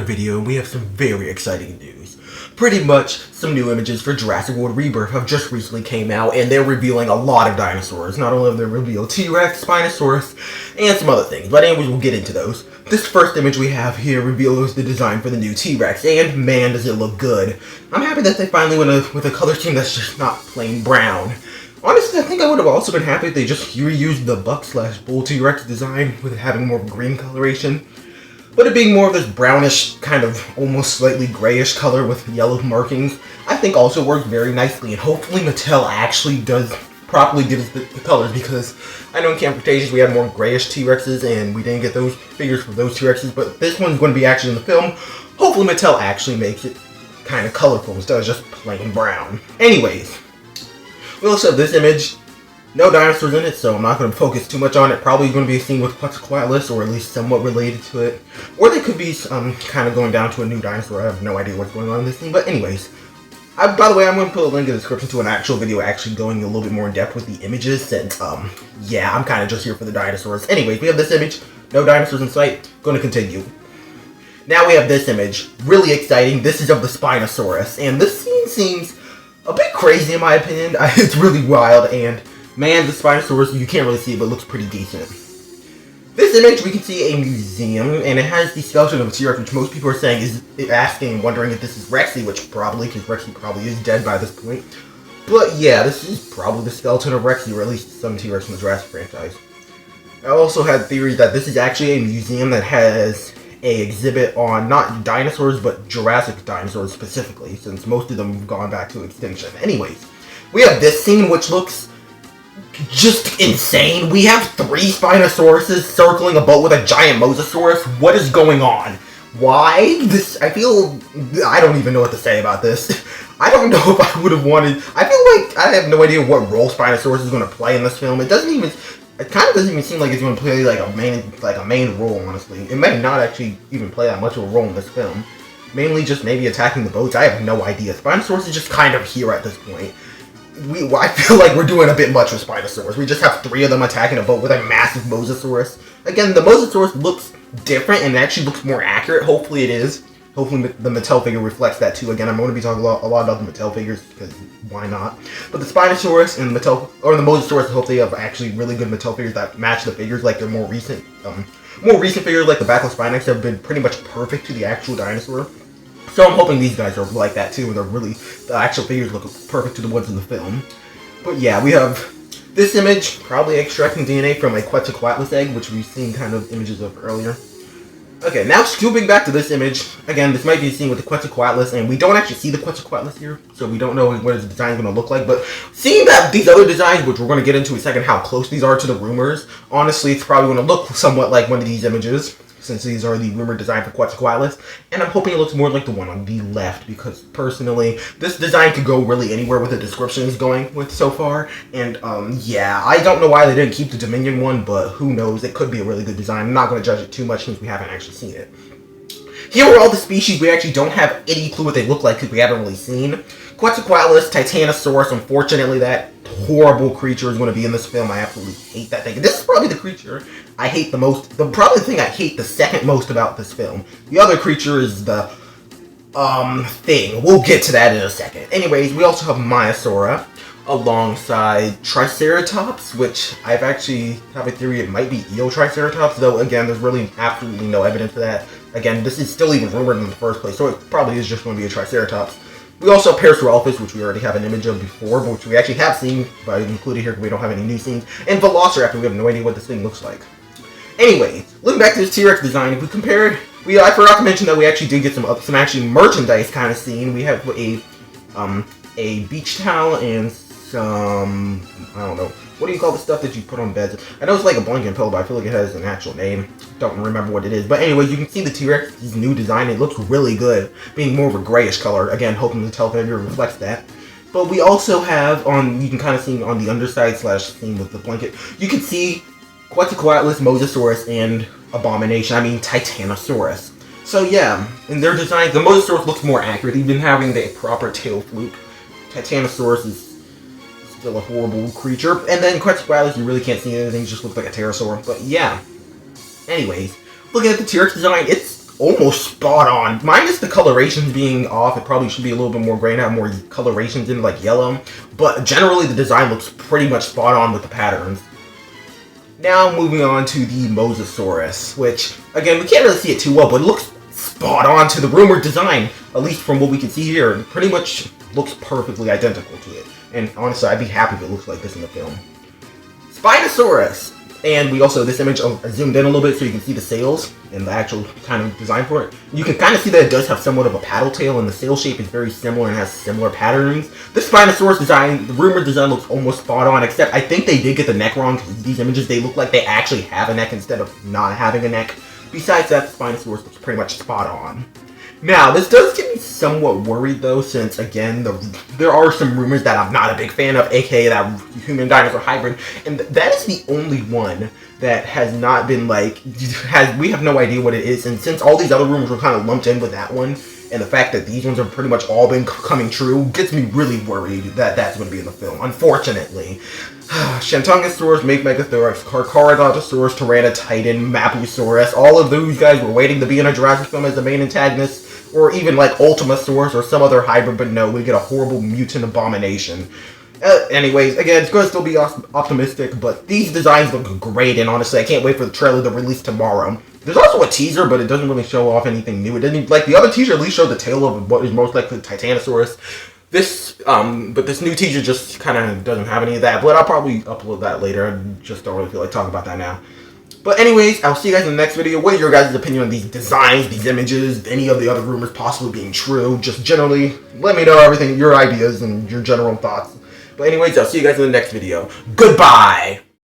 video, and we have some very exciting news. Pretty much, some new images for Jurassic World Rebirth have just recently came out, and they're revealing a lot of dinosaurs. Not only have they revealed T-Rex, Spinosaurus, and some other things, but anyways, we'll get into those. This first image we have here reveals the design for the new T-Rex, and man does it look good. I'm happy that they finally went with a color scheme that's just not plain brown. Honestly, I think I would have also been happy if they just reused the buck/bull T-Rex design with it having more green coloration. But it being more of this brownish, kind of almost slightly grayish color with yellow markings, I think also works very nicely, and hopefully Mattel actually does properly give us the colors, because I know in Camp Cretaceous we had more grayish T-Rexes and we didn't get those figures for those T-Rexes, but this one's going to be actually in the film. Hopefully Mattel actually makes it kind of colorful instead of just plain brown. Anyways, we also have this image. No dinosaurs in it, so I'm not going to focus too much on it. Probably going to be a scene with Quetzalcoatlus, or at least somewhat related to it. Or they could be kind of going down to a new dinosaur. I have no idea what's going on in this scene. But anyways, by the way, I'm going to put a link in the description to an actual video actually going a little bit more in depth with the images, since, yeah, I'm kind of just here for the dinosaurs. Anyways, we have this image. No dinosaurs in sight. Going to continue. Now we have this image. Really exciting. This is of the Spinosaurus. And this scene seems a bit crazy in my opinion. It's really wild, and man, the Spinosaurus, you can't really see it, but it looks pretty decent. This image, we can see a museum, and it has the skeleton of a T-Rex, which most people are saying is asking, wondering if this is Rexy, which probably, because Rexy probably is dead by this point. But yeah, this is probably the skeleton of Rexy, or at least some T-Rex from the Jurassic franchise. I also had theories that this is actually a museum that has a exhibit on not dinosaurs, but Jurassic dinosaurs specifically, since most of them have gone back to extinction. Anyways, we have this scene, which looks just insane. We have 3 Spinosauruses circling a boat with a giant mosasaurus. What is going on? Why? I don't even know what to say about this. I don't know if I would have wanted, I feel like I have no idea what role Spinosaurus is going to play in this film. It kind of doesn't even seem like it's going to play like a main role, honestly. It may not actually even play that much of a role in this film. Mainly just maybe attacking the boats. I have no idea. Spinosaurus is just kind of here at this point. I feel like we're doing a bit much with Spinosaurus. We just have 3 of them attacking a boat with a massive mosasaurus. Again, the mosasaurus looks different and actually looks more accurate. Hopefully it is. Hopefully the Mattel figure reflects that too. Again, I'm going to be talking a lot about the Mattel figures, because why not? But the Spinosaurus and the mosasaurus, I hope they have actually really good Mattel figures that match the figures like their more recent figures, like the Backless Spinax, have been pretty much perfect to the actual dinosaur. So I'm hoping these guys are like that too, and the actual figures look perfect to the ones in the film. But yeah, we have this image, probably extracting DNA from a Quetzalcoatlus egg, which we've seen kind of images of earlier. Okay, now scooping back to this image, again, this might be a scene with the Quetzalcoatlus, and we don't actually see the Quetzalcoatlus here, so we don't know what his design is going to look like, but seeing that these other designs, which we're going to get into in a second, how close these are to the rumors, honestly, it's probably going to look somewhat like one of these images, since these are the rumored design for Quetzalcoatlus, and I'm hoping it looks more like the one on the left, because personally, this design could go really anywhere with the description it's going with so far, and yeah, I don't know why they didn't keep the Dominion one, but who knows, it could be a really good design. I'm not going to judge it too much since we haven't actually seen it. Here are all the species we actually don't have any clue what they look like because we haven't really seen. Quetzalcoatlus, Titanosaurus, unfortunately that horrible creature is going to be in this film. I absolutely hate that thing. This is probably the creature I hate the most, probably the thing I hate the second most about this film. The other creature is the, thing. We'll get to that in a second. Anyways, we also have Maiasaura alongside Triceratops, which I've actually have a theory it might be Eotriceratops, though again, there's really absolutely no evidence for that. Again, this is still even rumored in the first place, so it probably is just going to be a Triceratops. We also have Parasaurolophus, which we already have an image of before, but which we actually have seen, but I included here because we don't have any new scenes. And Velociraptor, we have no idea what this thing looks like. Anyway, looking back to this T-Rex design, if we compared, I forgot to mention that we actually did get some actually merchandise kind of scene. We have a beach towel and some, I don't know, what do you call the stuff that you put on beds? I know it's like a blanket and pillow, but I feel like it has an actual name. Don't remember what it is. But anyway, you can see the T-Rex's new design. It looks really good, being more of a grayish color. Again, hoping the Mattel figure reflects that. But we also have you can kind of see on the underside scene with the blanket, you can see Quetzalcoatlus, Mosasaurus, and Titanosaurus. So yeah, in their design, the Mosasaurus looks more accurate, even having the proper tail fluke. Titanosaurus is still a horrible creature. And then Quetzalcoatlus, you really can't see anything, just looks like a pterosaur. But yeah. Anyways, looking at the T-Rex design, it's almost spot on. Minus the colorations being off, it probably should be a little bit more gray and have more colorations in like yellow. But generally the design looks pretty much spot on with the patterns. Now moving on to the mosasaurus, which again we can't really see it too well, but it looks spot on to the rumored design, at least from what we can see here. It pretty much looks perfectly identical to it. And honestly, I'd be happy if it looks like this in the film. Spinosaurus! And we also, this image, I zoomed in a little bit so you can see the sails and the actual kind of design for it. You can kind of see that it does have somewhat of a paddle tail, and the sail shape is very similar and has similar patterns. This Spinosaurus design, the rumored design, looks almost spot on, except I think they did get the neck wrong, because these images, they look like they actually have a neck instead of not having a neck. Besides that, the Spinosaurus looks pretty much spot on. Now, this does get me somewhat worried though, since again, there are some rumors that I'm not a big fan of, aka that human dinosaur hybrid, and that is the only one that has not been like, we have no idea what it is, and since all these other rumors were kind of lumped in with that one, and the fact that these ones have pretty much all been coming true, gets me really worried that that's going to be in the film, unfortunately. Shantungosaurus, Megathorax, Carcharodontosaurus, Tyranotitan, Mapusaurus, all of those guys were waiting to be in a Jurassic film as the main antagonist, or even like Ultimasaurus or some other hybrid, but no, we get a horrible mutant abomination. Anyways, again, it's going to still be optimistic, but these designs look great, and honestly, I can't wait for the trailer to release tomorrow. There's also a teaser, but it doesn't really show off anything new. It didn't, like the other teaser at least showed the tail of what is most likely Titanosaurus. But this new teaser just kind of doesn't have any of that, but I'll probably upload that later. I just don't really feel like talking about that now. But anyways, I'll see you guys in the next video. What is your guys' opinion on these designs, these images, any of the other rumors possibly being true? Just generally, let me know everything, your ideas and your general thoughts. But anyways, I'll see you guys in the next video. Goodbye!